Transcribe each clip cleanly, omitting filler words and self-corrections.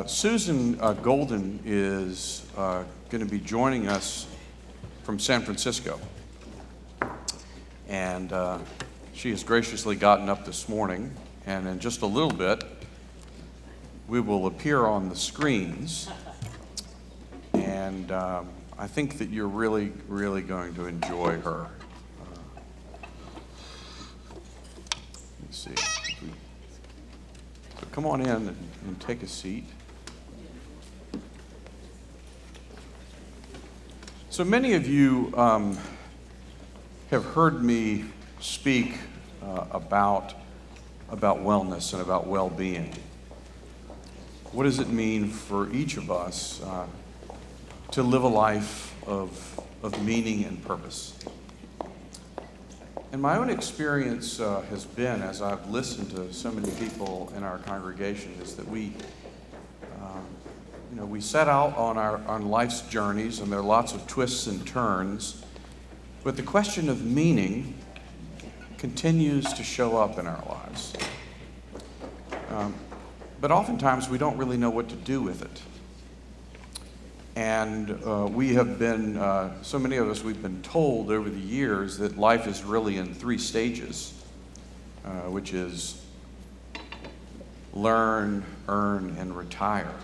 Susan Golden is going to be joining us from San Francisco. And she has graciously gotten up this morning, and in just a little bit, we will appear on the screens. And I think that you're really, really going to enjoy her. Let me see. So come on in and take a seat. So many of you have heard me speak about wellness and about well-being. What does it mean for each of us to live a life of meaning and purpose? And my own experience has been, as I've listened to so many people in our congregation, is that we set out on life's journeys, and there are lots of twists and turns, but the question of meaning continues to show up in our lives. But oftentimes we don't really know what to do with it. And we have been, so many of us, we've been told over the years that life is really in 3 stages, which is learn, earn, and retire.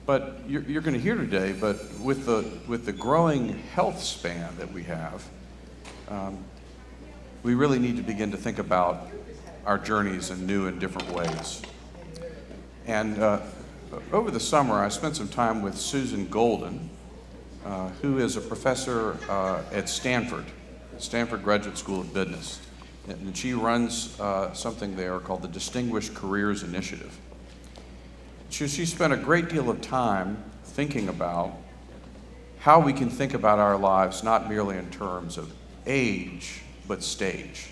But you're going to hear today, but with the growing health span that we have, we really need to begin to think about our journeys in new and different ways. And over the summer, I spent some time with Susan Golden, who is a professor at Stanford Graduate School of Business. And she runs something there called the Distinguished Careers Initiative. She spent a great deal of time thinking about how we can think about our lives not merely in terms of age, but stage.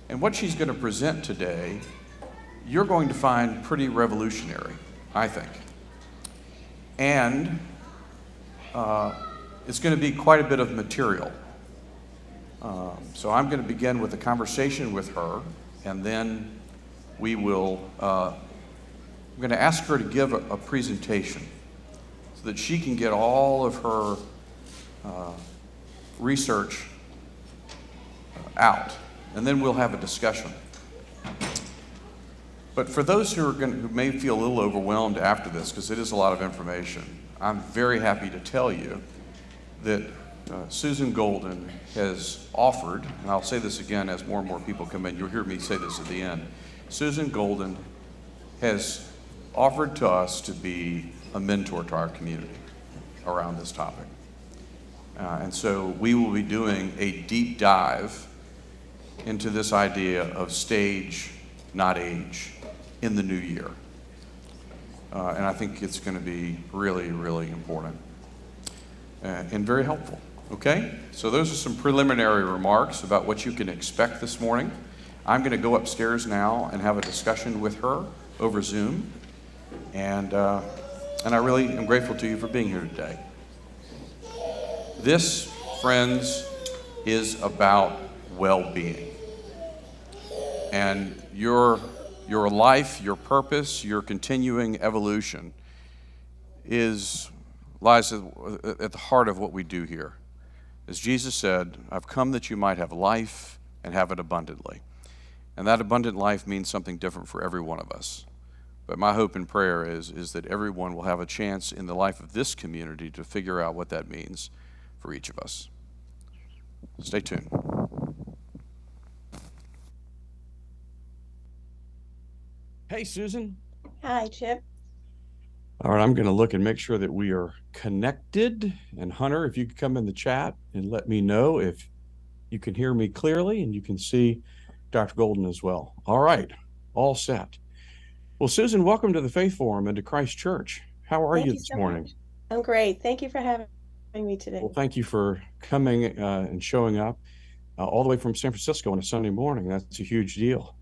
And what she's going to present today, you're going to find pretty revolutionary, I think. And it's going to be quite a bit of material. So I'm going to begin with a conversation with her, and then we will, I'm going to ask her to give a presentation so that she can get all of her research out, and then we'll have a discussion. But for those who may feel a little overwhelmed after this, because it is a lot of information, I'm very happy to tell you that Susan Golden has offered, and I'll say this again as more and more people come in, you'll hear me say this at the end, Susan Golden has offered to us to be a mentor to our community around this topic. And so we will be doing a deep dive into this idea of stage, not age, in the new year. And I think it's going to be really, really important and very helpful. Okay? So those are some preliminary remarks about what you can expect this morning. I'm going to go upstairs now and have a discussion with her over Zoom. And I really am grateful to you for being here today. This, friends, is about well-being. And your life, your purpose, your continuing evolution lies at the heart of what we do here. As Jesus said, I've come that you might have life and have it abundantly. And that abundant life means something different for every one of us. But my hope and prayer is that everyone will have a chance in the life of this community to figure out what that means for each of us. Stay tuned. Hey, Susan. Hi, Chip. All right, I'm going to look and make sure that we are connected. And Hunter, if you could come in the chat and let me know if you can hear me clearly and you can see Dr. Golden as well. All right, all set. Well, Susan, welcome to the Faith Forum and to Christ Church. How are you this morning? Much. I'm great. Thank you for having me today. Well, thank you for coming and showing up all the way from San Francisco on a Sunday morning. That's a huge deal.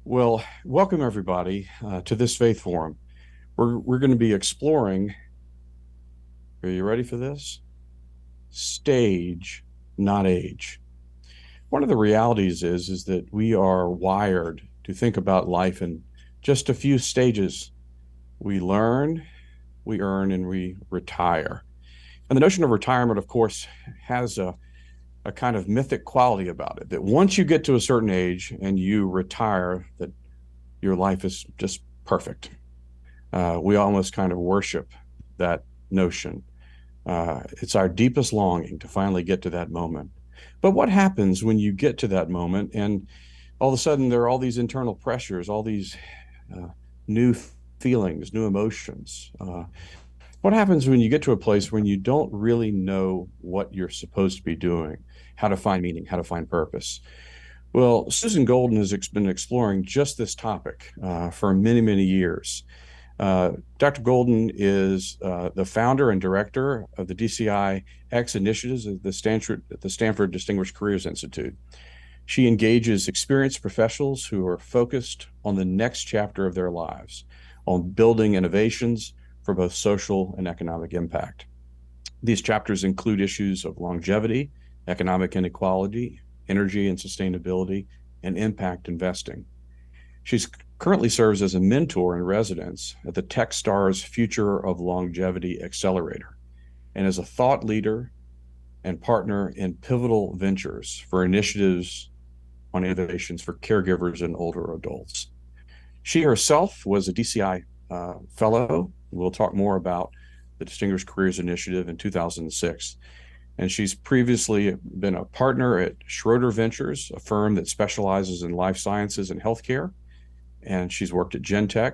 Well, welcome everybody to this Faith Forum. We're going to be exploring, are you ready for this? Stage, not age. One of the realities is that we are wired to think about life in just a few stages. We learn, we earn, and we retire. And the notion of retirement, of course, has a kind of mythic quality about it, that once you get to a certain age and you retire, that your life is just perfect. We almost kind of worship that notion. It's our deepest longing to finally get to that moment. But what happens when you get to that moment and all of a sudden there are all these internal pressures, all these uh, new feelings, new emotions? What happens when you get to a place when you don't really know what you're supposed to be doing, how to find meaning, how to find purpose? Well, Susan Golden has been exploring just this topic for many, many years. Dr. Golden is the founder and director of the DCI X initiatives at the Stanford Distinguished Careers Institute. She engages experienced professionals who are focused on the next chapter of their lives, on building innovations for both social and economic impact. These chapters include issues of longevity, economic inequality, energy and sustainability, and impact investing. She's currently serves as a mentor in residence at the TechStars Future of Longevity Accelerator and as a thought leader and partner in pivotal ventures for initiatives on innovations for caregivers and older adults. She herself was a DCI fellow. We'll talk more about the Distinguished Careers Initiative in 2006. And she's previously been a partner at Schroeder Ventures, a firm that specializes in life sciences and healthcare. And she's worked at Gentech,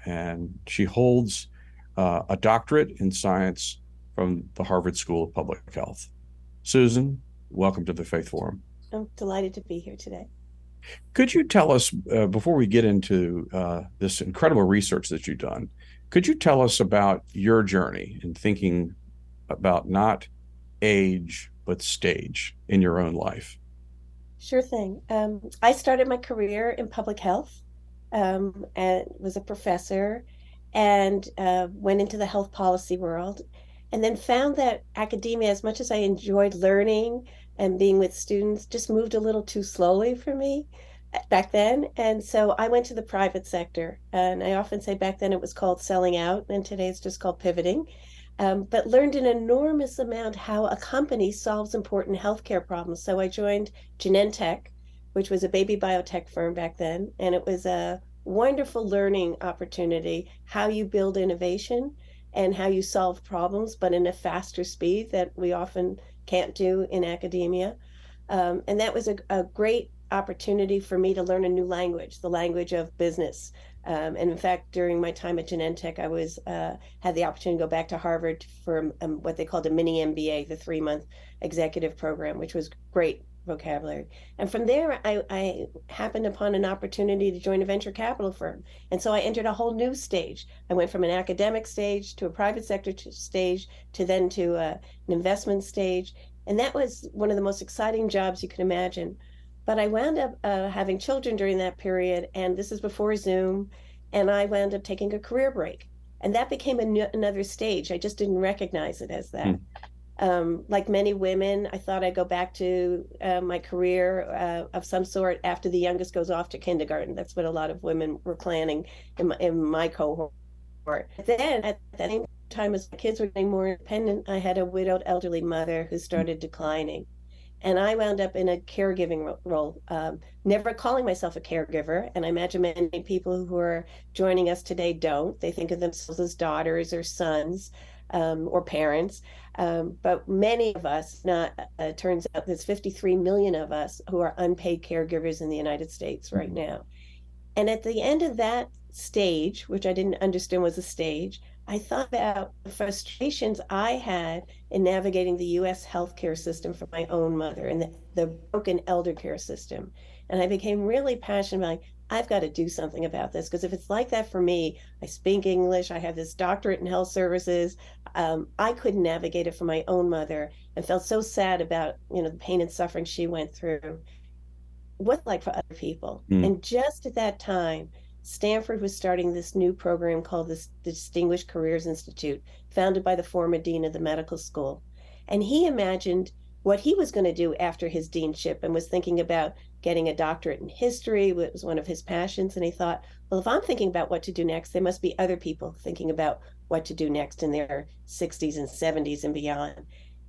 and she holds a doctorate in science from the Harvard School of Public Health. Susan, welcome to the Faith Forum. I'm delighted to be here today. Could you tell us, before we get into this incredible research that you've done, could you tell us about your journey in thinking about not age, but stage in your own life? Sure thing. I started my career in public health and was a professor and went into the health policy world and then found that academia, as much as I enjoyed learning and being with students, just moved a little too slowly for me back then. And so I went to the private sector. And I often say back then it was called selling out, and today it's just called pivoting. But learned an enormous amount how a company solves important healthcare problems. So I joined Genentech, which was a baby biotech firm back then, and it was a wonderful learning opportunity, how you build innovation and how you solve problems, but in a faster speed that we often can't do in academia. And that was a great opportunity for me to learn a new language, the language of business. And in fact, during my time at Genentech, I was had the opportunity to go back to Harvard for what they called a mini MBA, the 3-month executive program, which was great vocabulary. And from there, I happened upon an opportunity to join a venture capital firm. And so I entered a whole new stage. I went from an academic stage to a private sector stage to then to an investment stage. And that was one of the most exciting jobs you can imagine. But I wound up having children during that period, and this is before Zoom, and I wound up taking a career break. And that became another stage. I just didn't recognize it as that. Like many women, I thought I'd go back to my career of some sort after the youngest goes off to kindergarten. That's what a lot of women were planning in my cohort. Then at the same time as my kids were getting more independent, I had a widowed elderly mother who started declining. And I wound up in a caregiving role, never calling myself a caregiver. And I imagine many people who are joining us today don't. They think of themselves as daughters or sons or parents. But many of us, turns out there's 53 million of us who are unpaid caregivers in the United States right now. And at the end of that stage, which I didn't understand was a stage, I thought about the frustrations I had in navigating the US healthcare system for my own mother and the broken elder care system. And I became really passionate about, I've got to do something about this, because if it's like that for me, I speak English, I have this doctorate in health services, I couldn't navigate it for my own mother and felt so sad about, the pain and suffering she went through. What's like for other people. And just at that time, Stanford was starting this new program called the Distinguished Careers Institute, founded by the former dean of the medical school. And he imagined what he was going to do after his deanship and was thinking about getting a doctorate in history, which was one of his passions. And he thought, well, if I'm thinking about what to do next, there must be other people thinking about what to do next in their 60s and 70s and beyond.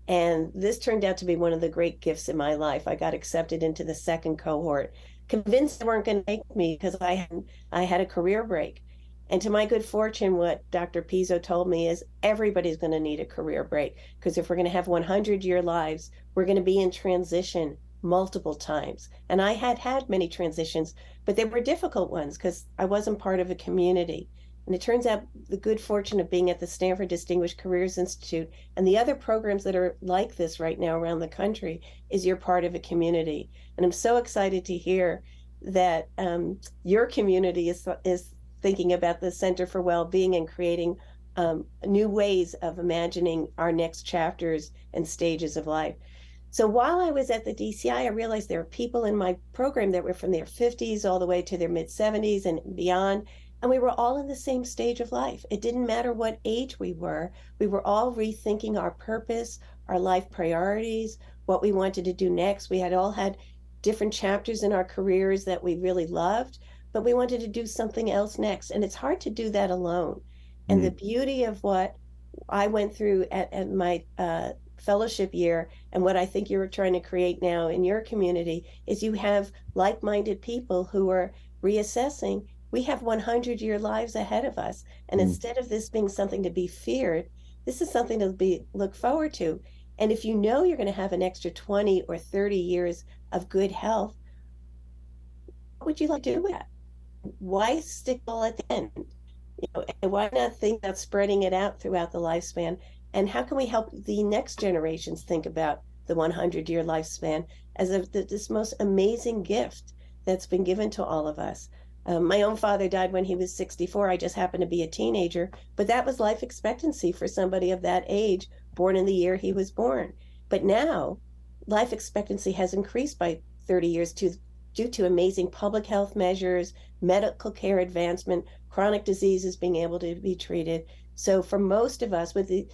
And this turned out to be one of the great gifts in my life. I got accepted into the second cohort, convinced they weren't going to take me because I had a career break. And to my good fortune, what Dr. Pizzo told me is everybody's going to need a career break, because if we're going to have 100-year lives, we're going to be in transition multiple times. And I had had many transitions, but they were difficult ones because I wasn't part of a community. And it turns out the good fortune of being at the Stanford Distinguished Careers Institute and the other programs that are like this right now around the country is you're part of a community. And I'm so excited to hear that your community is thinking about the Center for Wellbeing and creating new ways of imagining our next chapters and stages of life. So while I was at the DCI, I realized there were people in my program that were from their 50s all the way to their mid 70s and beyond. And we were all in the same stage of life. It didn't matter what age we were all rethinking our purpose, our life priorities, what we wanted to do next. We had all had different chapters in our careers that we really loved, but we wanted to do something else next. And it's hard to do that alone. And the beauty of what I went through at my fellowship year and what I think you're trying to create now in your community is you have like-minded people who are reassessing. We have 100-year lives ahead of us. And instead of this being something to be feared, this is something to be look forward to. And if you know you're going to have an extra 20 or 30 years of good health, what would you like to do with that? Why stick all at the end? And why not think about spreading it out throughout the lifespan? And how can we help the next generations think about the 100-year lifespan as this most amazing gift that's been given to all of us? My own father died when he was 64. I just happened to be a teenager, but that was life expectancy for somebody of that age, born in the year he was born. But now, life expectancy has increased by 30 years due to amazing public health measures, medical care advancement, chronic diseases being able to be treated. So for most of us, with the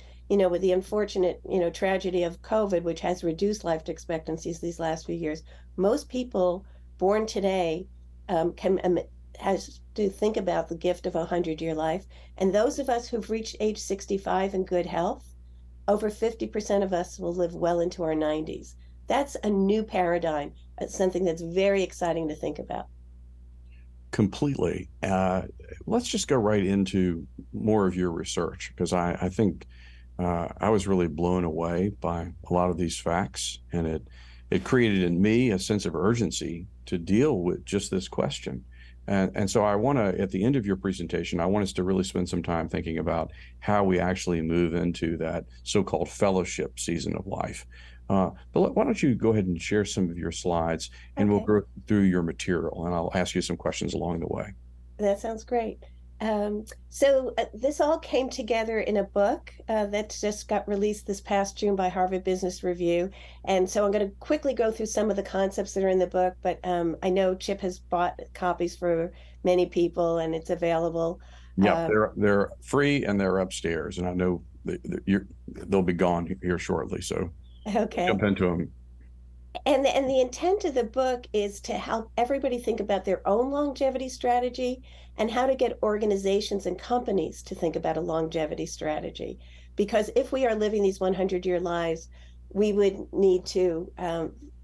unfortunate, tragedy of COVID, which has reduced life expectancies these last few years, most people born today has to think about the gift of a 100-year life. And those of us who've reached age 65 in good health, over 50% of us will live well into our 90s. That's a new paradigm. It's something that's very exciting to think about. Completely. Let's just go right into more of your research, because I think I was really blown away by a lot of these facts, and it created in me a sense of urgency to deal with just this question. And so I want to, at the end of your presentation, I want us to really spend some time thinking about how we actually move into that so-called fellowship season of life. But why don't you go ahead and share some of your slides, and we'll go through your material, and I'll ask you some questions along the way. That sounds great. So this all came together in a book that just got released this past June by Harvard Business Review. And so I'm going to quickly go through some of the concepts that are in the book, but I know Chip has bought copies for many people, and it's available. Yeah, they're free, and they're upstairs, and I know they'll be gone here shortly, so jump into them. And the intent of the book is to help everybody think about their own longevity strategy and how to get organizations and companies to think about a longevity strategy. Because if we are living these 100-year lives, we would need to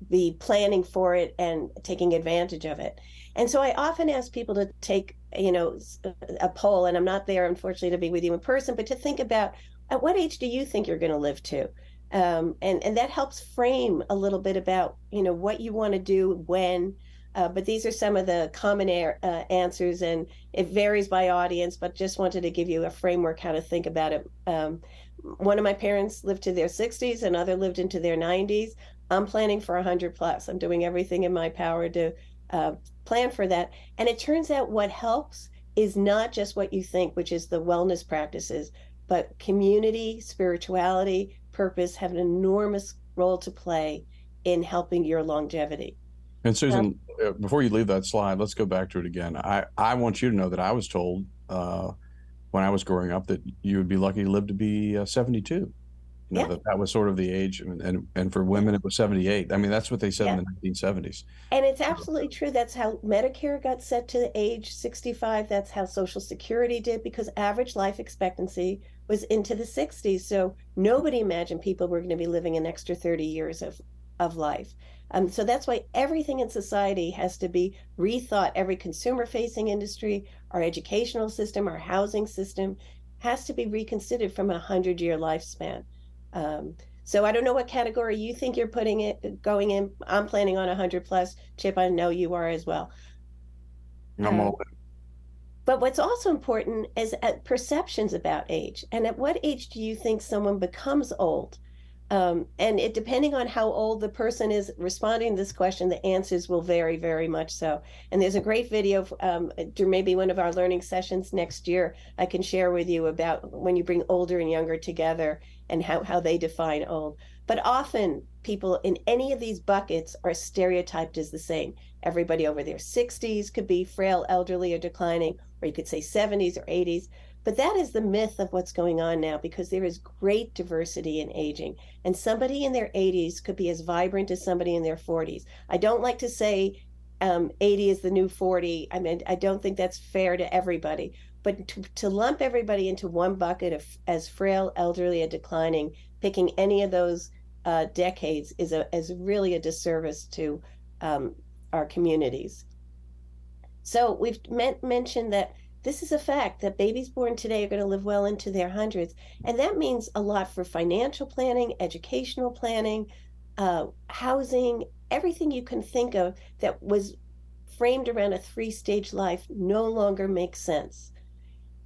be planning for it and taking advantage of it. And so I often ask people to take, a poll, and I'm not there, unfortunately, to be with you in person, but to think about, at what age do you think you're going to live to? And that helps frame a little bit about, what you want to do when, but these are some of the common answers, and it varies by audience, but just wanted to give you a framework how to think about it. One of my parents lived to their 60s, another lived into their 90s. I'm planning for 100 plus. I'm doing everything in my power to plan for that. And it turns out what helps is not just what you think, which is the wellness practices, but community, spirituality, purpose have an enormous role to play in helping your longevity. And Susan, before you leave that slide, let's go back to it again. I want you to know that I was told when I was growing up that you would be lucky to live to be 72. Yeah. that was sort of the age, and for women it was 78. I mean, that's what they said in Yeah. the 1970s. And it's absolutely true. That's how Medicare got set to age 65. That's how Social Security did, because average life expectancy was into the 60s. So nobody imagined people were going to be living an extra 30 years of life. So that's why everything in society has to be rethought. Every consumer-facing industry, our educational system, our housing system has to be reconsidered from a 100-year lifespan. Um, so I don't know what category you think you're putting it going in. I'm planning on 100 plus. Chip, I know you are as well. I'm Um, all but what's also important is perceptions about age. And at what age do you think someone becomes old? And it depending on how old the person is responding to this question, the answers will vary very much so. And there's a great video, during maybe one of our learning sessions next year, I can share with you about when you bring older and younger together and how they define old. But often people in any of these buckets are stereotyped as the same. Everybody over their 60s could be frail, elderly, or declining, or you could say 70s or 80s. But that is the myth of what's going on now, because there is great diversity in aging. And somebody in their 80s could be as vibrant as somebody in their 40s. I don't like to say 80 is the new 40. I mean, I don't think that's fair to everybody. But to lump everybody into one bucket of as frail, elderly, and declining, picking any of those decades is really a disservice to our communities. So we've mentioned that this is a fact that babies born today are going to live well into their hundreds. And that means a lot for financial planning, educational planning, housing, everything you can think of that was framed around a three-stage life no longer makes sense.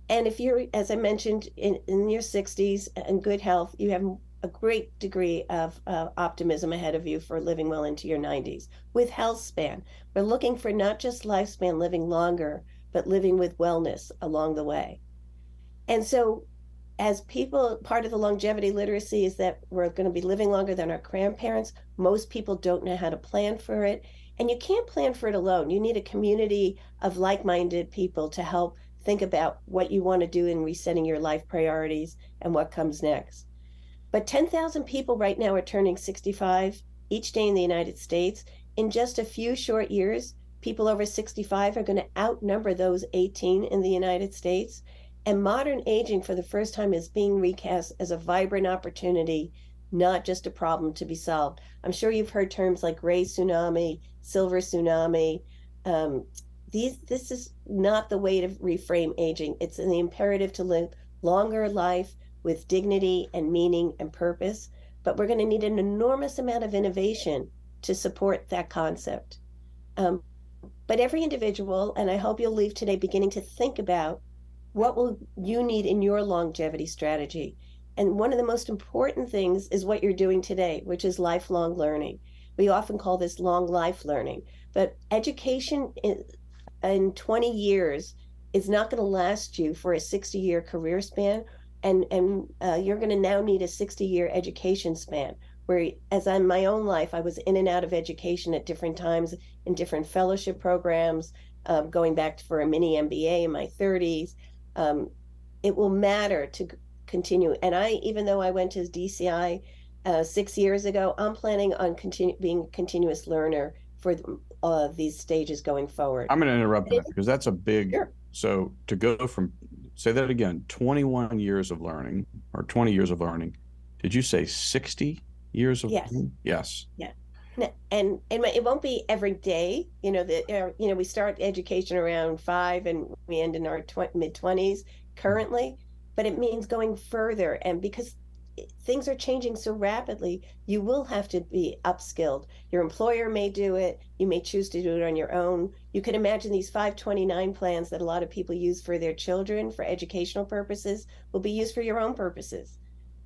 And if you're, as I mentioned, in your 60s and good health, you have a great degree of optimism ahead of you for living well into your 90s. With health span, we're looking for not just lifespan, living longer, but living with wellness along the way. And so, as people, part of the longevity literacy is that we're going to be living longer than our grandparents. Most people don't know how to plan for it. And you can't plan for it alone. You need a community of like minded people to help think about what you want to do in resetting your life priorities and what comes next. But 10,000 people right now are turning 65 each day in the United States. In just a few short years, people over 65 are going to outnumber those 18 in the United States. And modern aging, for the first time, is being recast as a vibrant opportunity, not just a problem to be solved. I'm sure you've heard terms like gray tsunami, silver tsunami. Um, this is not the way to reframe aging. It's the imperative to live longer life with dignity and meaning and purpose. But we're going to need an enormous amount of innovation to support that concept. Um, but every individual, and I hope you'll leave today beginning to think about what will you need in your longevity strategy. And one of the most important things is what you're doing today, which is lifelong learning. We often call this long life learning, but education in 20 years is not going to last you for a 60-year career span. And you're going to now need a 60-year education span, where, as in my own life, I was in and out of education at different times in different fellowship programs, going back for a mini MBA in my 30s. It will matter to continue. And even though I went to DCI 6 years ago, I'm planning on being a continuous learner for these stages going forward. I'm going to interrupt that because that's a big, Sure. so to go from, say that again, 21 years of learning or 20 years of learning. Did you say 60 years of Yes. learning? Yes. Yeah. And it won't be every day. We start education around 5 and we end in our mid-20s currently, but it means going further. And because things are changing so rapidly, you will have to be upskilled. Your employer may do it. You may choose to do it on your own. You can imagine these 529 plans that a lot of people use for their children for educational purposes will be used for your own purposes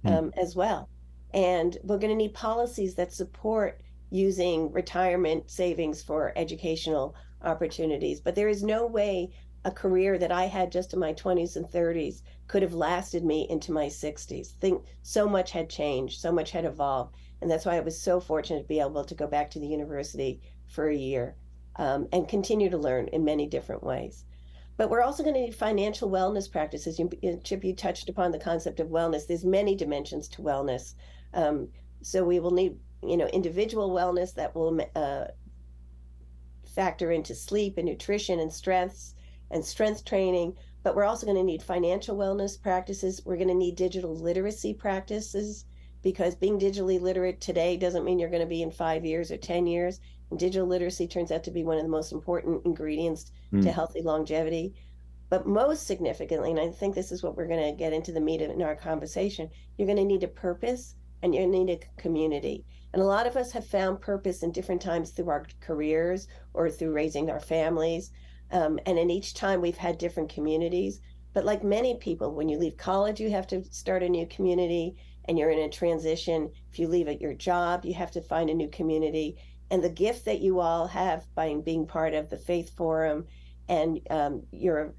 as well. And we're going to need policies that support using retirement savings for educational opportunities. But there is no way a career that I had just in my 20s and 30s could have lasted me into my 60s. Think so much had changed, so much had evolved. And that's why I was so fortunate to be able to go back to the university for a year and continue to learn in many different ways. But we're also going to need financial wellness practices. Chip, you touched upon the concept of wellness. There's many dimensions to wellness. Um, so we will need, individual wellness that will factor into sleep and nutrition and strength training. But we're also going to need financial wellness practices. We're going to need digital literacy practices because being digitally literate today doesn't mean you're going to be in 5 years or 10 years. And digital literacy turns out to be one of the most important ingredients to Mm. healthy longevity. But most significantly, and I think this is what we're going to get into the meat of in our conversation, you're going to need a purpose and you're going to need a community. And a lot of us have found purpose in different times through our careers or through raising our families. And in each time, we've had different communities. But like many people, when you leave college, you have to start a new community and you're in a transition. If you leave at your job, you have to find a new community. And the gift that you all have by being part of the Faith Forum and your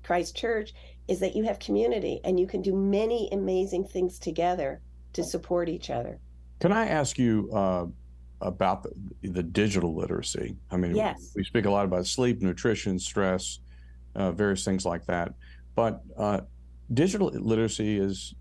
Christ Church is that you have community and you can do many amazing things together to support each other. Can I ask you about the digital literacy? I mean, Yes. we speak a lot about sleep, nutrition, stress, various things like that. But digital literacy is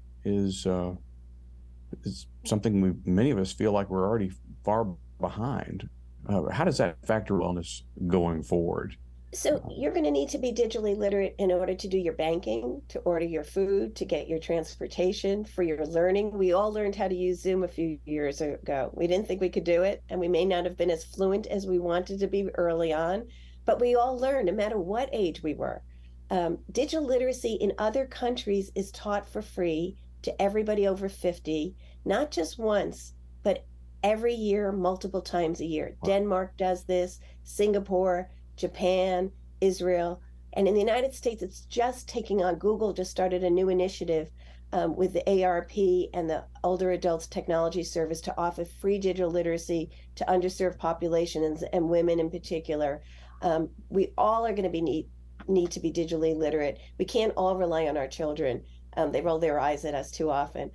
something many of us feel like we're already far behind. How does that factor wellness going forward? So you're going to need to be digitally literate in order to do your banking, to order your food, to get your transportation, for your learning. We all learned how to use Zoom a few years ago. We didn't think we could do it, and we may not have been as fluent as we wanted to be early on, but we all learned, no matter what age we were. Digital literacy in other countries is taught for free to everybody over 50, not just once, but every year, multiple times a year. Wow. Denmark does this, Singapore, Japan, Israel, and in the United States, it's just taking on. Google just started a new initiative with the ARP and the Older Adults Technology Service to offer free digital literacy to underserved populations and women in particular. We all are going to need to be digitally literate. We can't all rely on our children. They roll their eyes at us too often.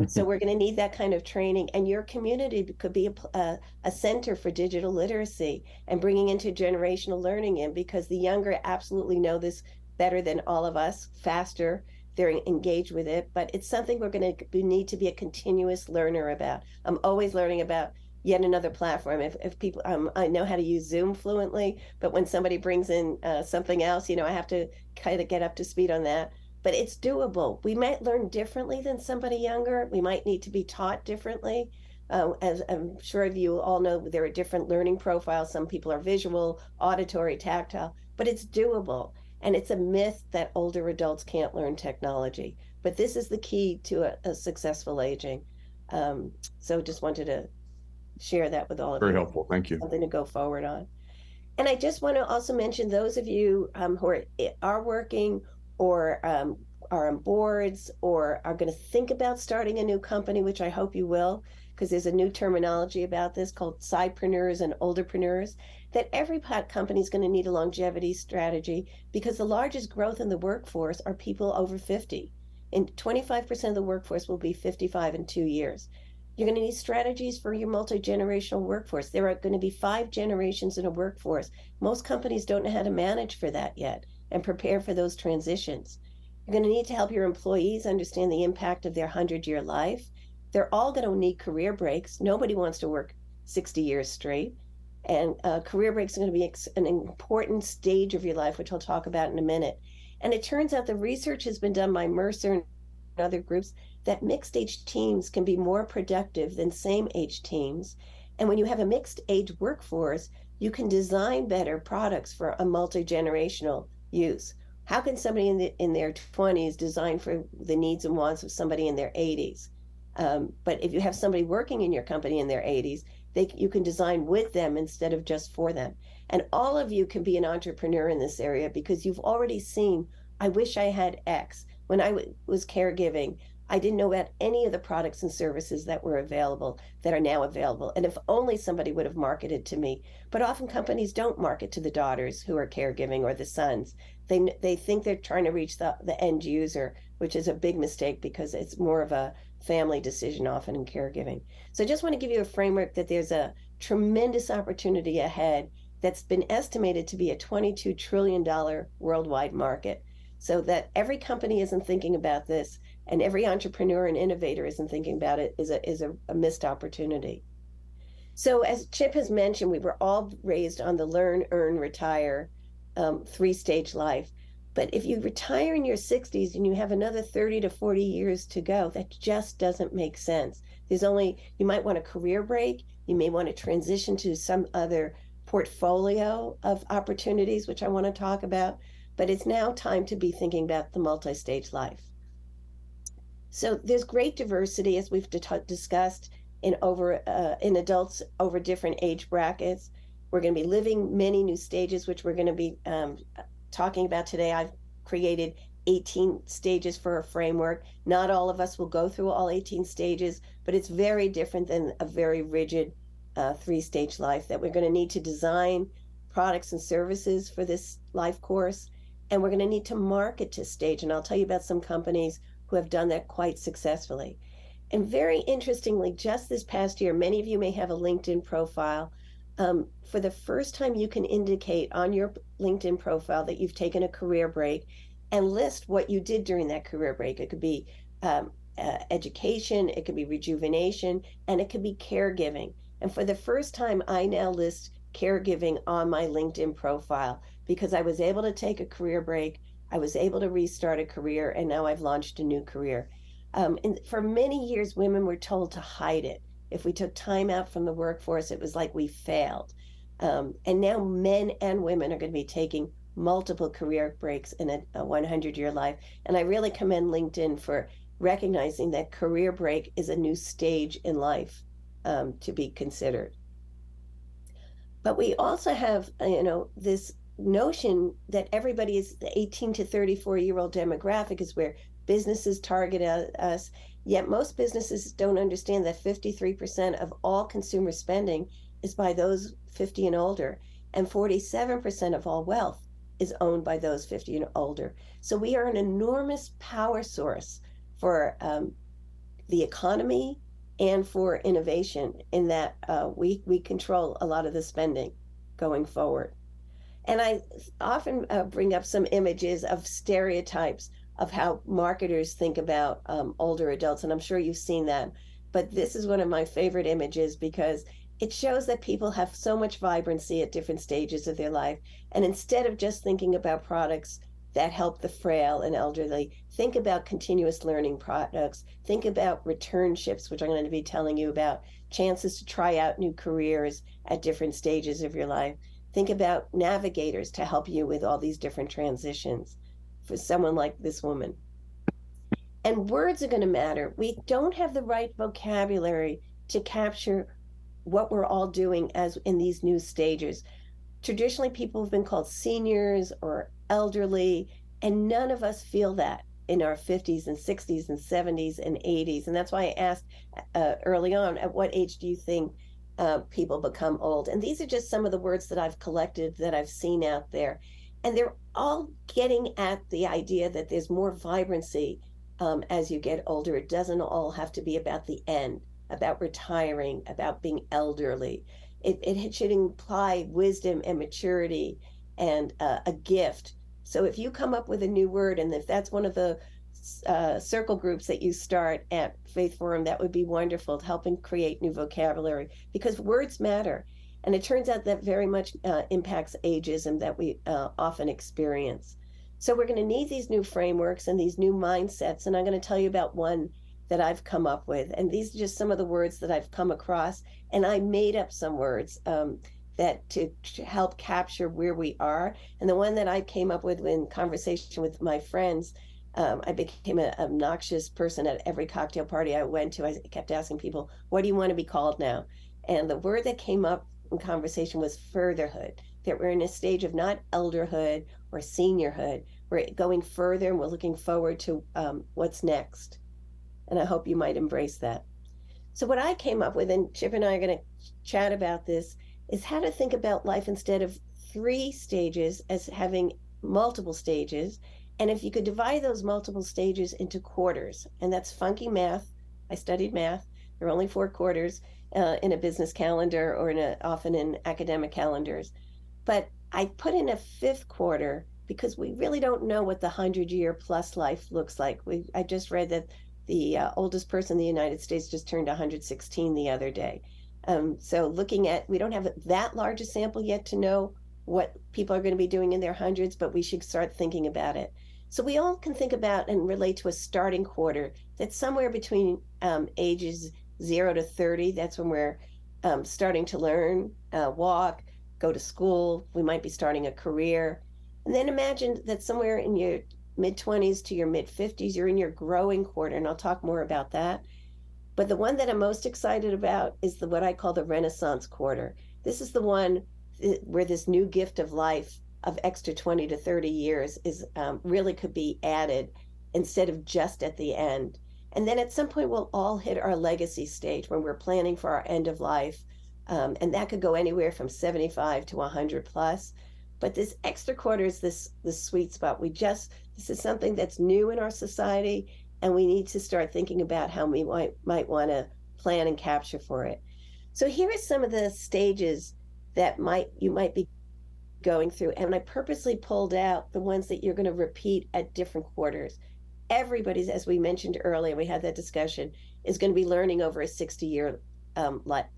So we're going to need that kind of training, and your community could be a center for digital literacy and bringing intergenerational learning in, because the younger absolutely know this better than all of us, faster. They're engaged with it, but it's something we're going to need to be a continuous learner about. I'm always learning about yet another platform. If people, I know how to use Zoom fluently, but when somebody brings in something else, I have to kind of get up to speed on that. But it's doable. We might learn differently than somebody younger. We might need to be taught differently. As I'm sure you all know, there are different learning profiles. Some people are visual, auditory, tactile, but it's doable. And it's a myth that older adults can't learn technology. But this is the key to a successful aging. So just wanted to share that with all of Very you. helpful. Thank you. Something to go forward on. And I just want to also mention those of you who are working or are on boards or are going to think about starting a new company, which I hope you will, because there's a new terminology about this called sidepreneurs and olderpreneurs, that every company is going to need a longevity strategy, because the largest growth in the workforce are people over 50. And 25% of the workforce will be 55 in 2 years. You're going to need strategies for your multi-generational workforce. There are going to be 5 generations in a workforce. Most companies don't know how to manage for that yet and prepare for those transitions. You're going to need to help your employees understand the impact of their 100-year life. They're all going to need career breaks. Nobody wants to work 60 years straight. And career breaks are going to be an important stage of your life, which I'll talk about in a minute. And it turns out the research has been done by Mercer and other groups that mixed age teams can be more productive than same age teams. And when you have a mixed age workforce, you can design better products for a multi-generational use. How can somebody in their 20s design for the needs and wants of somebody in their 80s? But if you have somebody working in your company in their 80s, you can design with them instead of just for them. And all of you can be an entrepreneur in this area, because you've already seen, I wish I had X. When I was caregiving, I didn't know about any of the products and services that were available, that are now available. And if only somebody would have marketed to me. But often companies don't market to the daughters who are caregiving or the sons. They think they're trying to reach the end user, which is a big mistake, because it's more of a family decision often in caregiving. So I just want to give you a framework that there's a tremendous opportunity ahead, that's been estimated to be a $22 trillion worldwide market. So that every company isn't thinking about this, and every entrepreneur and innovator isn't thinking about it, is a missed opportunity. So, as Chip has mentioned, we were all raised on the learn, earn, retire three-stage life. But if you retire in your 60s and you have another 30 to 40 years to go, that just doesn't make sense. You might want a career break, you may want to transition to some other portfolio of opportunities, which I want to talk about, but it's now time to be thinking about the multi-stage life. So there's great diversity, as we've discussed, in adults over different age brackets. We're going to be living many new stages, which we're going to be talking about today. I've created 18 stages for a framework. Not all of us will go through all 18 stages, but it's very different than a very rigid three-stage life, that we're going to need to design products and services for this life course, and we're going to need to market to stage. And I'll tell you about some companies who have done that quite successfully. And very interestingly, just this past year, many of you may have a LinkedIn profile. For the first time, you can indicate on your LinkedIn profile that you've taken a career break and list what you did during that career break. It could be education, it could be rejuvenation, and it could be caregiving. And for the first time, I now list caregiving on my LinkedIn profile because I was able to take a career break, I was able to restart a career, and now I've launched a new career. And for many years, women were told to hide it. If we took time out from the workforce, it was like we failed. And now men and women are going to be taking multiple career breaks in a 100-year life. And I really commend LinkedIn for recognizing that career break is a new stage in life to be considered. But we also have, this notion that everybody is the 18 to 34-year-old demographic is where businesses target us, yet most businesses don't understand that 53% of all consumer spending is by those 50 and older, and 47% of all wealth is owned by those 50 and older. So we are an enormous power source for the economy and for innovation, in that we control a lot of the spending going forward. And I often bring up some images of stereotypes of how marketers think about older adults, and I'm sure you've seen that. But this is one of my favorite images because it shows that people have so much vibrancy at different stages of their life. And instead of just thinking about products that help the frail and elderly, think about continuous learning products, think about returnships, which I'm going to be telling you about, chances to try out new careers at different stages of your life. Think about navigators to help you with all these different transitions for someone like this woman. And words are going to matter. We don't have the right vocabulary to capture what we're all doing as in these new stages. Traditionally, people have been called seniors or elderly, and none of us feel that in our 50s and 60s and 70s and 80s. And that's why I asked early on, at what age do you think people become old? And these are just some of the words that I've collected, that I've seen out there. And they're all getting at the idea that there's more vibrancy as you get older. It doesn't all have to be about the end, about retiring, about being elderly. It should imply wisdom and maturity and a gift. So if you come up with a new word, and if that's one of the circle groups that you start at Faith Forum, that would be wonderful, to helping create new vocabulary, because words matter. And it turns out that very much impacts ageism that we often experience. So we're going to need these new frameworks and these new mindsets. And I'm going to tell you about one that I've come up with. And these are just some of the words that I've come across. And I made up some words that to help capture where we are. And the one that I came up with in conversation with my friends, I became an obnoxious person at every cocktail party I went to. I kept asking people, what do you want to be called now? And the word that came up in conversation was furtherhood, that we're in a stage of not elderhood or seniorhood. We're going further, and we're looking forward to what's next. And I hope you might embrace that. So what I came up with, and Chip and I are going to chat about this, is how to think about life instead of 3 stages as having multiple stages. And if you could divide those multiple stages into quarters, and that's funky math. I studied math. There are only 4 quarters in a business calendar, or often in academic calendars. But I put in a fifth quarter because we really don't know what the 100-year plus life looks like. I just read that the oldest person in the United States just turned 116 the other day. So looking at, we don't have that large a sample yet to know what people are going to be doing in their hundreds, but we should start thinking about it. So we all can think about and relate to a starting quarter that's somewhere between ages 0 to 30. That's when we're starting to learn, walk, go to school. We might be starting a career. And then imagine that somewhere in your mid 20s to your mid 50s, you're in your growing quarter. And I'll talk more about that. But the one that I'm most excited about is what I call the Renaissance quarter. This is the one where this new gift of life of extra 20 to 30 years is really could be added instead of just at the end. And then at some point, we'll all hit our legacy stage when we're planning for our end of life. And that could go anywhere from 75 to 100 plus. But this extra quarter is this sweet spot. This is something that's new in our society, and we need to start thinking about how we might want to plan and capture for it. So here are some of the stages that you might be going through, and I purposely pulled out the ones that you're going to repeat at different quarters. Everybody's, as we mentioned earlier, we had that discussion, is going to be learning over a 60-year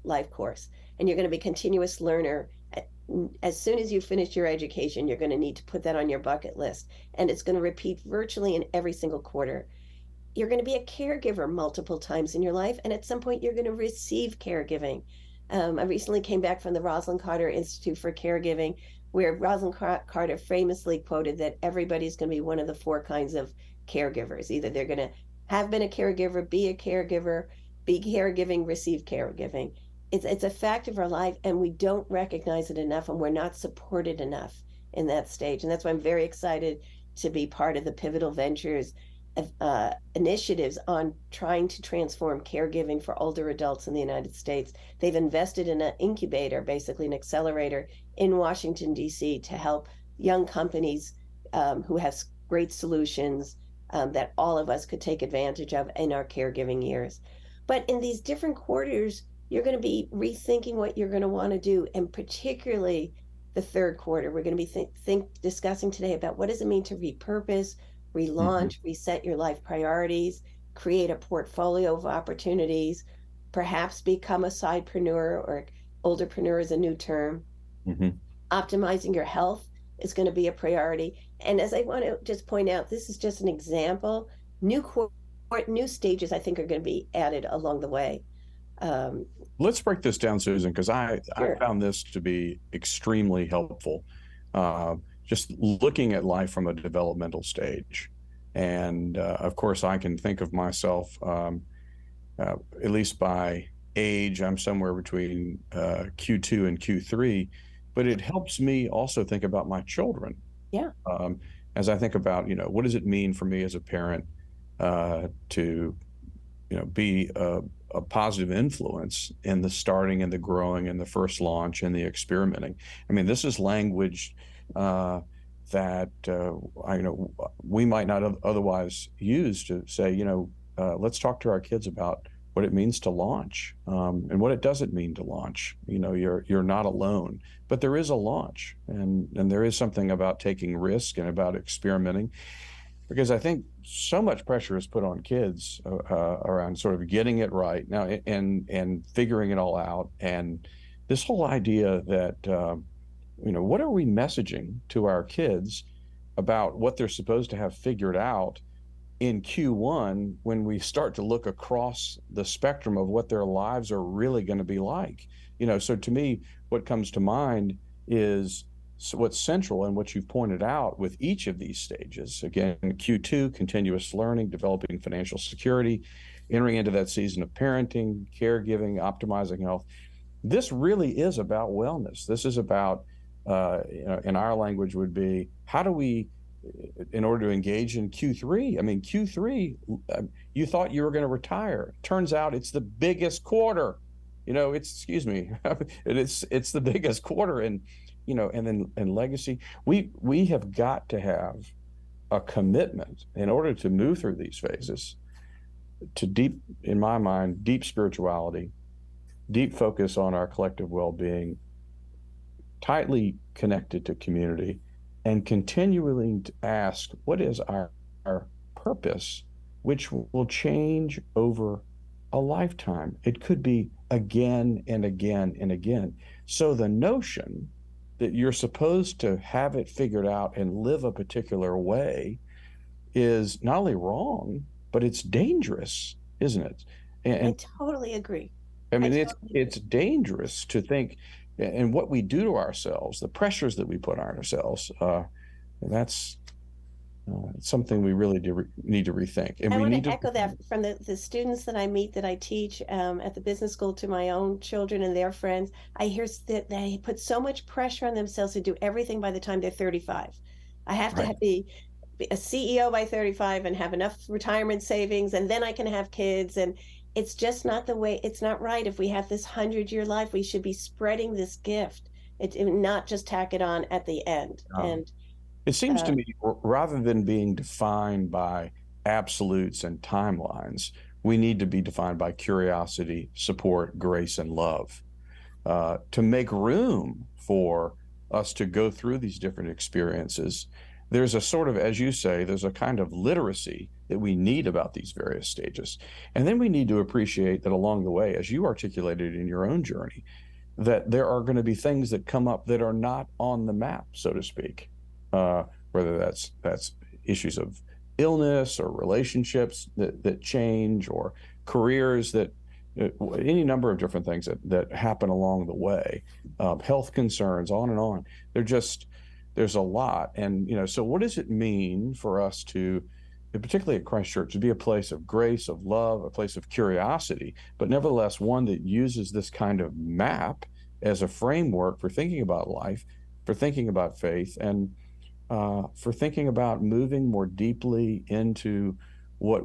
life course, and you're going to be a continuous learner. As soon as you finish your education, you're going to need to put that on your bucket list, and it's going to repeat virtually in every single quarter. You're going to be a caregiver multiple times in your life, and at some point you're going to receive caregiving. I recently came back from the Rosalind Carter Institute for Caregiving, where Rosalind Carter famously quoted that everybody's going to be one of the 4 kinds of caregivers. Either they're going to have been a caregiver, be caregiving, receive caregiving. It's a fact of our life, and we don't recognize it enough, and we're not supported enough in that stage. And that's why I'm very excited to be part of the Pivotal Ventures initiatives on trying to transform caregiving for older adults in the United States. They've invested in an incubator, basically an accelerator in Washington, D.C. to help young companies who have great solutions that all of us could take advantage of in our caregiving years. But in these different quarters, you're going to be rethinking what you're going to want to do, and particularly the third quarter. We're going to be discussing today about what does it mean to repurpose, relaunch, reset your life priorities, create a portfolio of opportunities, perhaps become a sidepreneur, or olderpreneur is a new term. Optimizing your health is going to be a priority. And as I want to just point out, this is just an example. New stages, I think, are going to be added along the way. Let's break this down, Susan, because I found this to be extremely helpful. Just looking at life from a developmental stage. And of course, I can think of myself, at least by age, I'm somewhere between Q2 and Q3, but it helps me also think about my children. Yeah. As I think about, what does it mean for me as a parent to, be a positive influence in the starting and the growing and the first launch and the experimenting. I mean, this is language that we might not otherwise use to say, let's talk to our kids about what it means to launch and what it doesn't mean to launch. You're not alone, but there is a launch, and there is something about taking risk and about experimenting, because I think so much pressure is put on kids around sort of getting it right now and figuring it all out. And this whole idea that, what are we messaging to our kids about what they're supposed to have figured out in Q1 when we start to look across the spectrum of what their lives are really going to be like? So to me, what comes to mind is what's central and what you've pointed out with each of these stages. Again, Q2, continuous learning, developing financial security, entering into that season of parenting, caregiving, optimizing health. This really is about wellness. This is about, in our language would be, how do we, in order to engage in Q3, Q3, you thought you were going to retire. Turns out it's the biggest quarter. It's the biggest quarter. And and legacy, we have got to have a commitment in order to move through these phases to in my mind, deep spirituality, deep focus on our collective well-being, tightly connected to community, and continuing to ask, what is our purpose, which will change over a lifetime. It could be again and again and again. So the notion that you're supposed to have it figured out and live a particular way is not only wrong, but it's dangerous, isn't it? I And totally agree. I I mean, totally it's agree. dangerous to think, and what we do to ourselves, the pressures that we put on ourselves. That's something we really need to rethink, and I we want need to to. echo that from the students that I meet that I teach at the business school to my own children and their friends. I hear that they put so much pressure on themselves to do everything by the time they're 35. I have to Right. be a CEO by 35 and have enough retirement savings, and then I can have kids. And it's just not the way, it's not right. If we have this 100-year life, we should be spreading this gift, not just tack it on at the end. Um, And it seems to uh, me, rather than being defined by absolutes and timelines, we need to be defined by curiosity, support, grace, and love. To make room for us to go through these different experiences. There's a sort of, as you say, there's a kind of literacy that we need about these various stages. And then we need to appreciate that along the way, as you articulated in your own journey, that there are going to be things that come up that are not on the map, so to speak. Whether that's issues of illness or relationships that change, or careers that any number of different things that happen along the way, health concerns, on and on. There's a lot. And, so what does it mean for us to, particularly at Christ Church, to be a place of grace, of love, a place of curiosity, but nevertheless one that uses this kind of map as a framework for thinking about life, for thinking about faith, and for thinking about moving more deeply into what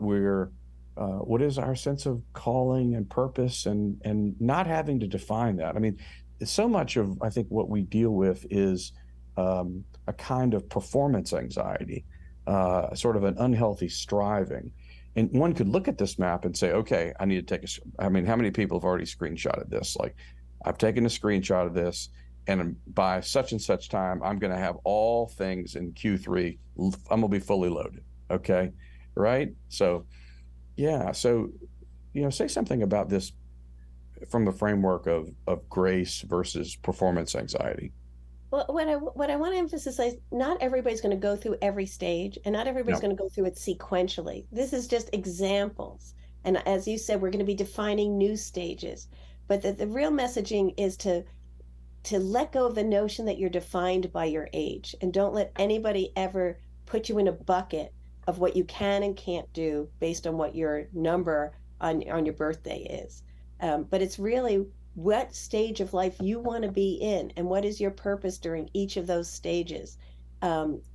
is our sense of calling and purpose, and not having to define that. I mean, so much of, I think, what we deal with is a kind of performance anxiety, sort of an unhealthy striving. And one could look at this map and say, okay, I need to take I mean, how many people have already screenshotted this? Like, I've taken a screenshot of this, and by such and such time, I'm going to have all things in Q3. I'm going to be fully loaded. Okay. Right. So, yeah. So, say something about this from the framework of grace versus performance anxiety. well, what I want to emphasize, not everybody's going to go through every stage, and not everybody's No. going to go through it sequentially. This is just examples. And as you said, we're going to be defining new stages. But the real messaging is to let go of the notion that you're defined by your age, and don't let anybody ever put you in a bucket of what you can and can't do based on what your number on your birthday is. But it's really what stage of life you want to be in, and what is your purpose during each of those stages,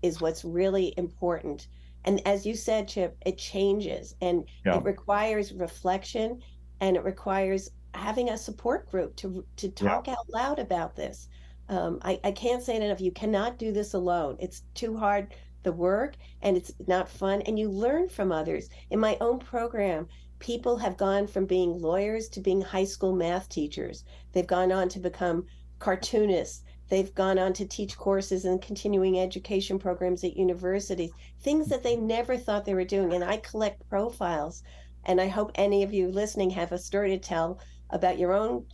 is what's really important. And as you said, Chip, it changes, and Yeah. it requires reflection, and it requires having a support group to Yeah. talk out loud about this. I can't say it enough. You cannot do this alone. It's too hard, the work, and it's not fun. And you learn from others. In my own program, people have gone from being lawyers to being high school math teachers. They've gone on to become cartoonists. They've gone on to teach courses and continuing education programs at universities, things that they never thought they were doing. And I collect profiles, and I hope any of you listening have a story to tell about your own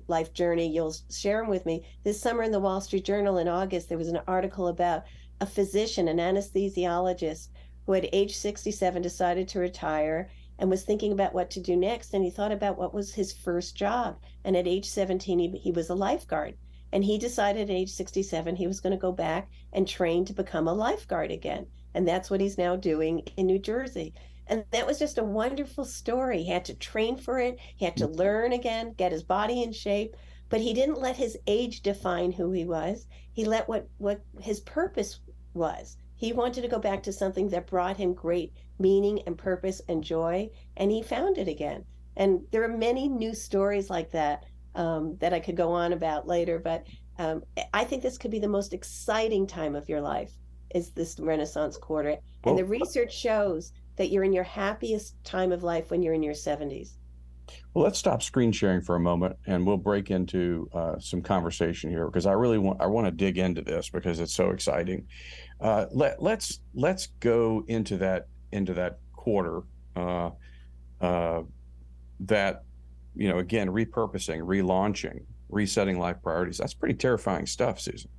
life journey. You'll share them with me. This summer in the Wall Street Journal in August, there was an article about a physician, an anesthesiologist, who at age 67 decided to retire and was thinking about what to do next. And he thought about what was his first job. And at age 17, he was a lifeguard. And he decided at age 67 he was going to go back and train to become a lifeguard again. And that's what he's now doing in New Jersey. And that was just a wonderful story. He had to train for it, he had to learn again, get his body in shape, but he didn't let his age define who he was. He let what his purpose was. He wanted to go back to something that brought him great meaning and purpose and joy, and he found it again. And there are many new stories like that, that I could go on about later, but I think this could be the most exciting time of your life, is this Renaissance quarter. And the Well, research shows that you're in your happiest time of life when you're in your 70s. Well, let's stop screen sharing for a moment, and we'll break into some conversation here because I want to dig into this because it's so exciting. Let's go into that quarter uh, uh, that again, repurposing, relaunching, resetting life priorities. That's pretty terrifying stuff, Susan.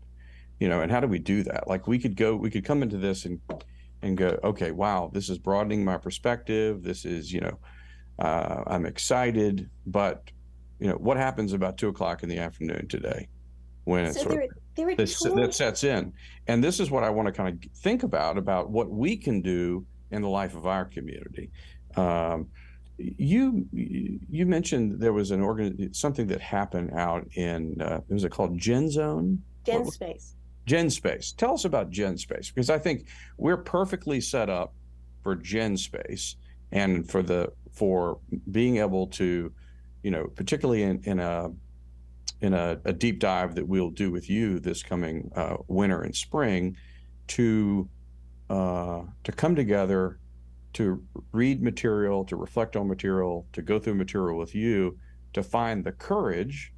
And how do we do that? Like we could come into this and go, okay, wow, this is broadening my perspective. This is, I'm excited, but what happens about 2 o'clock in the afternoon today when it's So sort of there are that tools. sets in? And this is what I want to kind of think about what we can do in the life of our community. Um, you mentioned there was something that happened out in was it called Gen Zone? Gen Space. Gen Space. Tell us about Gen Space, because I think we're perfectly set up for Gen Space and for being able to, particularly in a deep dive that we'll do with you this coming winter and spring, to come together, to read material, to reflect on material, to go through material with you, to find the courage,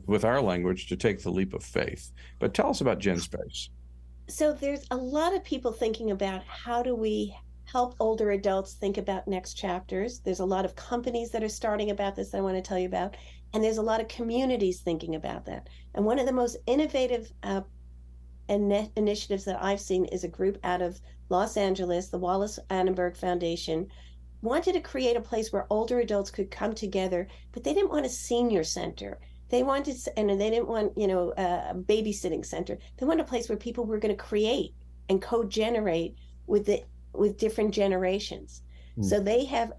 with our language, to take the leap of faith. But tell us about Gen Space. So there's a lot of people thinking about how do we help older adults think about next chapters. There's a lot of companies that are starting about this that I want to tell you about, and there's a lot of communities thinking about that. And one of the most innovative initiatives that I've seen is a group out of Los Angeles, the Wallace Annenberg Foundation, wanted to create a place where older adults could come together, but they didn't want a senior center. They wanted, and they didn't want, a babysitting center. They wanted a place where people were going to create and co-generate with different generations. So they have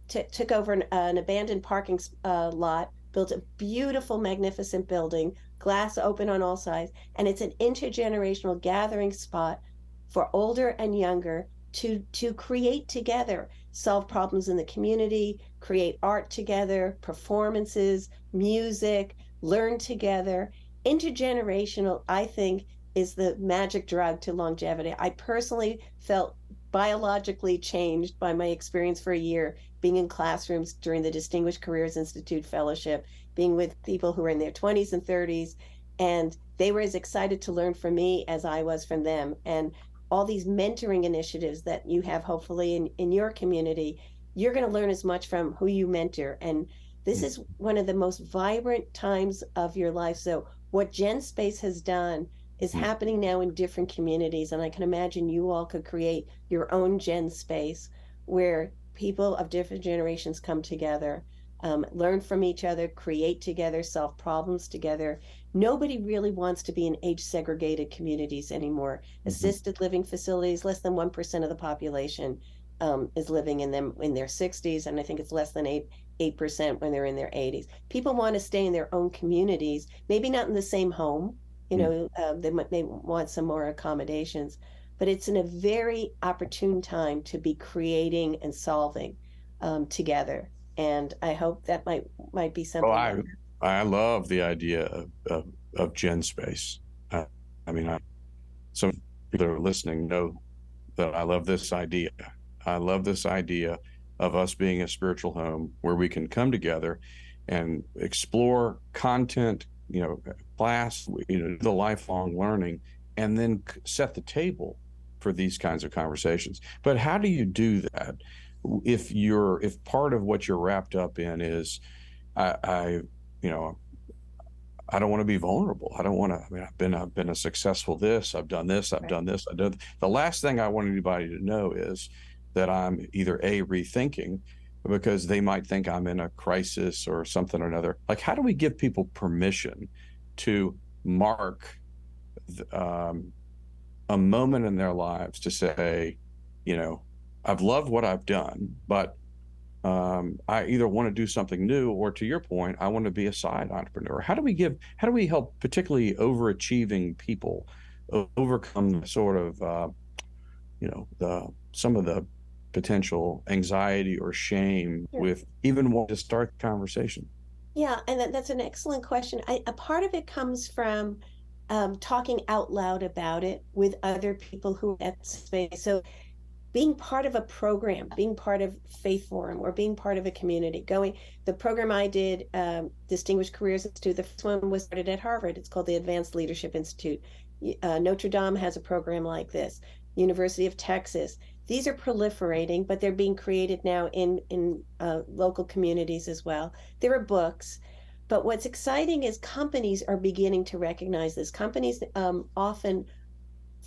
took over an abandoned parking lot, built a beautiful, magnificent building, glass open on all sides, and it's an intergenerational gathering spot for older and younger to create together, solve problems in the community, create art together, performances, music, learn together. Intergenerational, I think, is the magic drug to longevity. I personally felt biologically changed by my experience for a year being in classrooms during the Distinguished Careers Institute Fellowship, being with people who were in their 20s and 30s, and they were as excited to learn from me as I was from them. And all these mentoring initiatives that you have hopefully in your community, you're going to learn as much from who you mentor. And this is one of the most vibrant times of your life. So what Gen Space has done is happening now in different communities. And I can imagine you all could create your own Gen Space where people of different generations come together, learn from each other, create together, solve problems together. Nobody really wants to be in age segregated communities anymore. Assisted living facilities, less than 1% of the population is living in them in their 60s, and I think it's less than 8% when they're in their 80s. People want to stay in their own communities, maybe not in the same home. They want some more accommodations, but it's in a very opportune time to be creating and solving together. And I hope that might be Oh, something. I love the idea of Gen Space. I mean, some people that are listening know that I love this idea. I love this idea of us being a spiritual home where we can come together and explore content, class, the lifelong learning, and then set the table for these kinds of conversations. But how do you do that if part of what you're wrapped up in is I don't want to be vulnerable. I don't want to. I mean, I've been a successful this. I've done this. I've done this. I've done. The last thing I want anybody to know is that I'm either rethinking, because they might think I'm in a crisis or something or another. Like, how do we give people permission to mark a moment in their lives to say, I've loved what I've done, but I either want to do something new, or, to your point, I want to be a side entrepreneur. How do we help particularly overachieving people overcome sort of, some of the potential anxiety or shame with even wanting to start the conversation? Yeah, and that's an excellent question. A part of it comes from talking out loud about it with other people who are at space. So being part of a program, being part of Faith Forum, or being part of a community. The program I did, Distinguished Careers Institute, the first one was started at Harvard. It's called the Advanced Leadership Institute. Notre Dame has a program like this. University of Texas. These are proliferating, but they're being created now in local communities as well. There are books. But what's exciting is companies are beginning to recognize this. Companies often,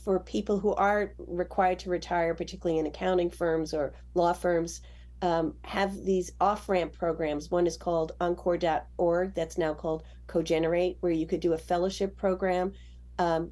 for people who are required to retire, particularly in accounting firms or law firms, have these off-ramp programs. One is called encore.org, that's now called Cogenerate, where you could do a fellowship program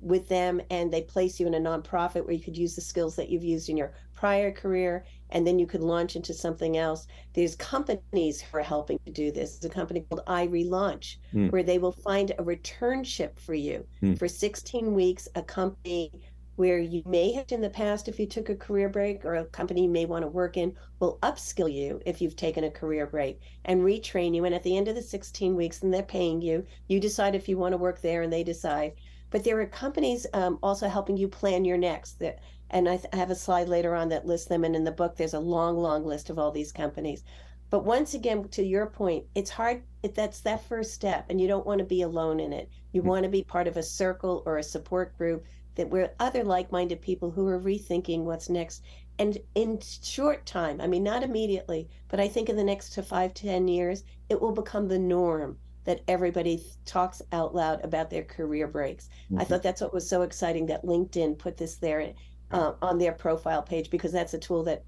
with them, and they place you in a nonprofit where you could use the skills that you've used in your prior career, and then you could launch into something else. There's companies who are helping to do this. There's a company called I Relaunch, where they will find a returnship for you for 16 weeks, a company where you may have in the past, if you took a career break, or a company you may want to work in, will upskill you if you've taken a career break and retrain you. And at the end of the 16 weeks, and they're paying you, you decide if you want to work there, and they decide. But there are companies also helping you plan your next. And I have a slide later on that lists them. And in the book, there's a long, long list of all these companies. But once again, to your point, it's hard. That's that first step, and you don't want to be alone in it. You want to be part of a circle or a support group that we're other like-minded people who are rethinking what's next. And in short time, I mean, not immediately, but I think in the next to 5-10 years, it will become the norm that everybody talks out loud about their career breaks. I thought that's what was so exciting that LinkedIn put this there on their profile page, because that's a tool that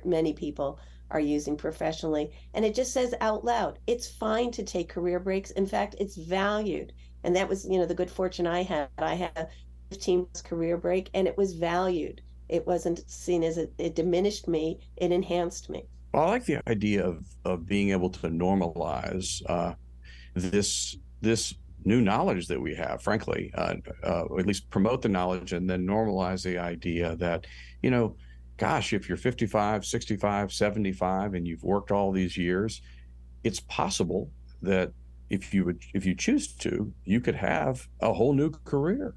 many people are using professionally. And it just says out loud, it's fine to take career breaks. In fact, it's valued. And that was, the good fortune I had. I had a 15-month career break, and it was valued. It wasn't seen as it diminished me, it enhanced me. Well, I like the idea of being able to normalize this new knowledge that we have, frankly, or at least promote the knowledge, and then normalize the idea that, gosh, if you're 55, 65, 75, and you've worked all these years, it's possible that if you choose to, you could have a whole new career.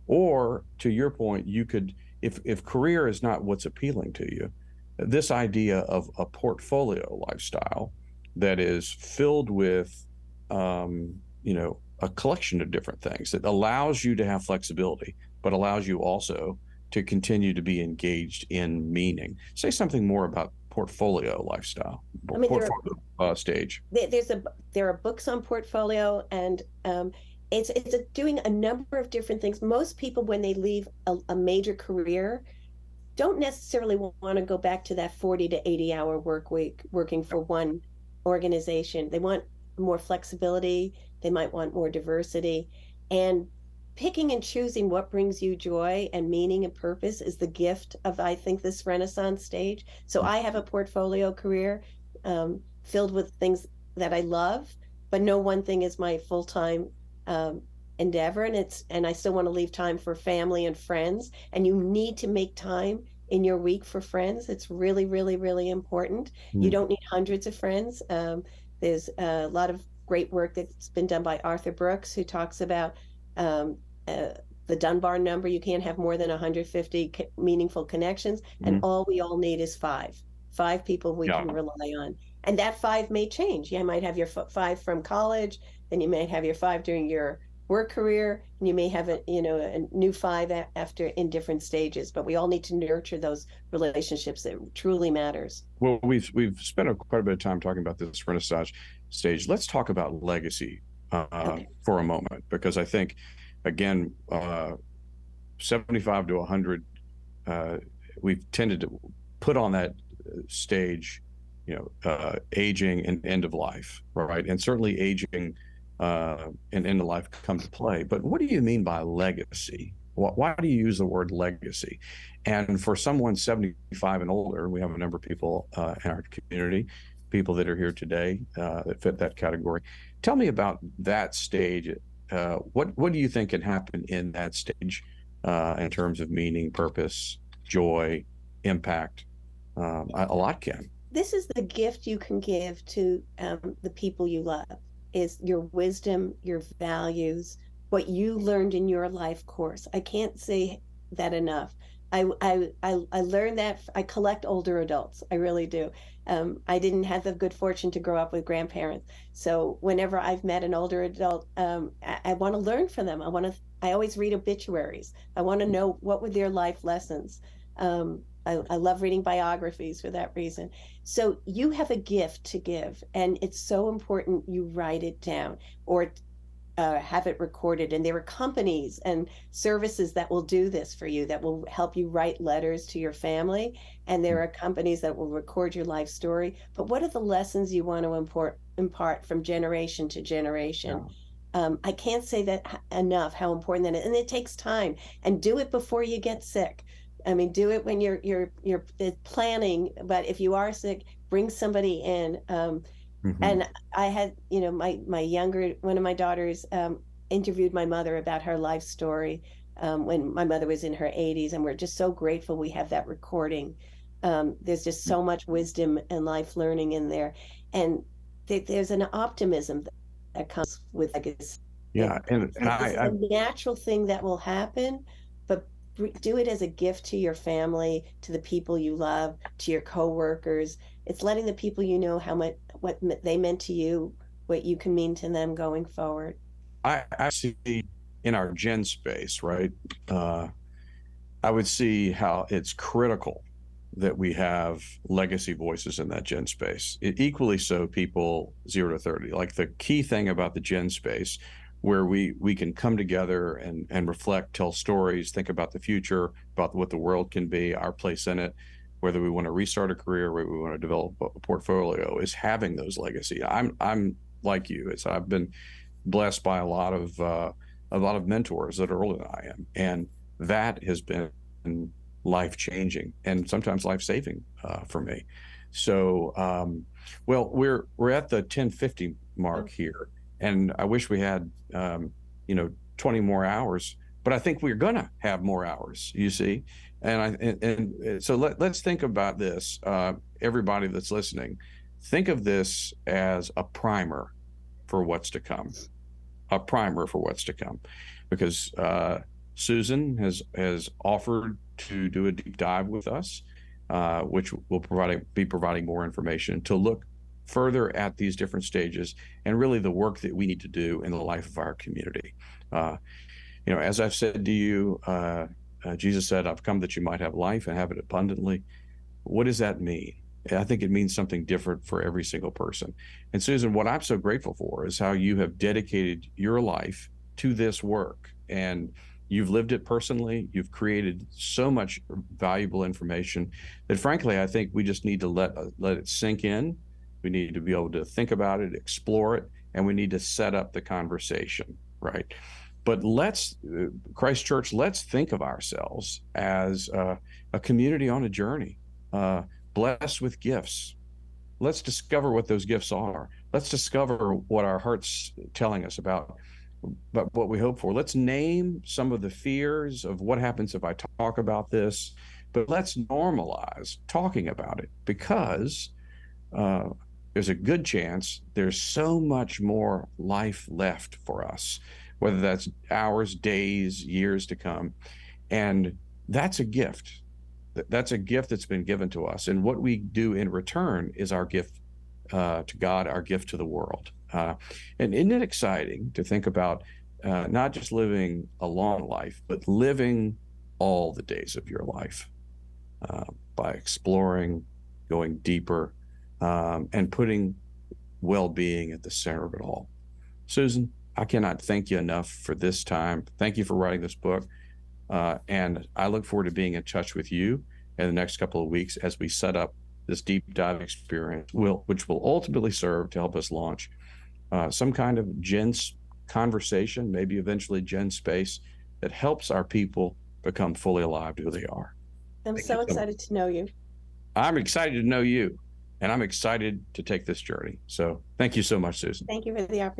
Or to your point, you could, if career is not what's appealing to you, this idea of a portfolio lifestyle that is filled with, a collection of different things that allows you to have flexibility, but allows you also to continue to be engaged in meaning. Say something more about portfolio lifestyle, portfolio stage. There are books on portfolio, and it's doing a number of different things. Most people, when they leave a major career, don't necessarily want to go back to that 40 to 80 hour work week working for one organization. They want more flexibility. They might want more diversity. And picking and choosing what brings you joy and meaning and purpose is the gift of, I think, this Renaissance stage. So I have a portfolio career filled with things that I love, but no one thing is my full-time endeavor. And I still want to leave time for family and friends. And you need to make time in your week for friends. It's really, really, really important. You don't need hundreds of friends. There's a lot of great work that's been done by Arthur Brooks, who talks about the Dunbar number. You can't have more than 150 meaningful connections, and all we all need is five people we can rely on. And that 5 may change. You might have your 5 from college, then you might have your 5 during your work career, and you may have a new 5 after, in different stages. But we all need to nurture those relationships. That truly matters. Well, we've spent quite a bit of time talking about this Renaissance stage. Let's talk about legacy for a moment, because I think, again, 75 to 100, we've tended to put on that stage, aging and end of life, right? And certainly aging and end of life come to play. But what do you mean by legacy? Why do you use the word legacy? And for someone 75 and older, we have a number of people in our community, people that are here today that fit that category. Tell me about that stage. What do you think can happen in that stage in terms of meaning, purpose, joy, impact? A lot can. This is the gift you can give to the people you love, is your wisdom, your values, what you learned in your life course. I can't say that enough. I learned that I collect older adults. I really do. I didn't have the good fortune to grow up with grandparents. So whenever I've met an older adult, I want to learn from them. I always read obituaries. I want to know what were their life lessons. I love reading biographies for that reason. So you have a gift to give, and it's so important you write it down or have it recorded. And there are companies and services that will do this for you, that will help you write letters to your family. And there are companies that will record your life story. But what are the lessons you want to impart from generation to generation? I can't say that enough, how important that is. And it takes time. And do it before you get sick. I mean, do it when you're planning. But if you are sick, bring somebody in. And I had, my younger, one of my daughters interviewed my mother about her life story when my mother was in her 80s. And we're just so grateful we have that recording. There's just so much wisdom and life learning in there. And there's an optimism that comes with legacy. Yeah. And It's a natural thing that will happen, but do it as a gift to your family, to the people you love, to your coworkers. It's letting the people you know what they meant to you, what you can mean to them going forward. I see in our Gen space, right? I would see how it's critical that we have legacy voices in that Gen space. Equally so, people 0 to 30. Like the key thing about the Gen space, where we can come together and reflect, tell stories, think about the future, about what the world can be, our place in it, whether we want to restart a career, whether we want to develop a portfolio, is having those legacy. I'm like you. I've been blessed by a lot of mentors that are older than I am, and that has been life changing and sometimes life saving for me. So, well, we're at the 10:50 mark here, and I wish we had 20 more hours, but I think we're gonna have more hours. You see. And so let's think about this. Everybody that's listening, think of this as a primer for what's to come. A primer for what's to come, because Susan has offered to do a deep dive with us, which will be providing more information to look further at these different stages and really the work that we need to do in the life of our community. As I've said to you. Jesus said, "I've come that you might have life and have it abundantly." What does that mean? I think it means something different for every single person. And Susan, what I'm so grateful for is how you have dedicated your life to this work, and you've lived it personally. You've created so much valuable information that, frankly, I think we just need to let it sink in. We need to be able to think about it, explore it, and we need to set up the conversation, right? But Christ Church, let's think of ourselves as a community on a journey, blessed with gifts. Let's discover what those gifts are. Let's discover what our heart's telling us about what we hope for. Let's name some of the fears of what happens if I talk about this, but let's normalize talking about it, because there's a good chance there's so much more life left for us, whether that's hours, days, years to come. And that's a gift. That's a gift that's been given to us. And what we do in return is our gift to God, our gift to the world. And isn't it exciting to think about not just living a long life, but living all the days of your life by exploring, going deeper, and putting well-being at the center of it all. Susan, I cannot thank you enough for this time. Thank you for writing this book. And I look forward to being in touch with you in the next couple of weeks as we set up this deep dive experience, which will ultimately serve to help us launch some kind of Gen conversation, maybe eventually Gen space, that helps our people become fully alive to who they are. I'm so excited to know you. I'm excited to know you, and I'm excited to take this journey. So thank you so much, Susan. Thank you for the opportunity.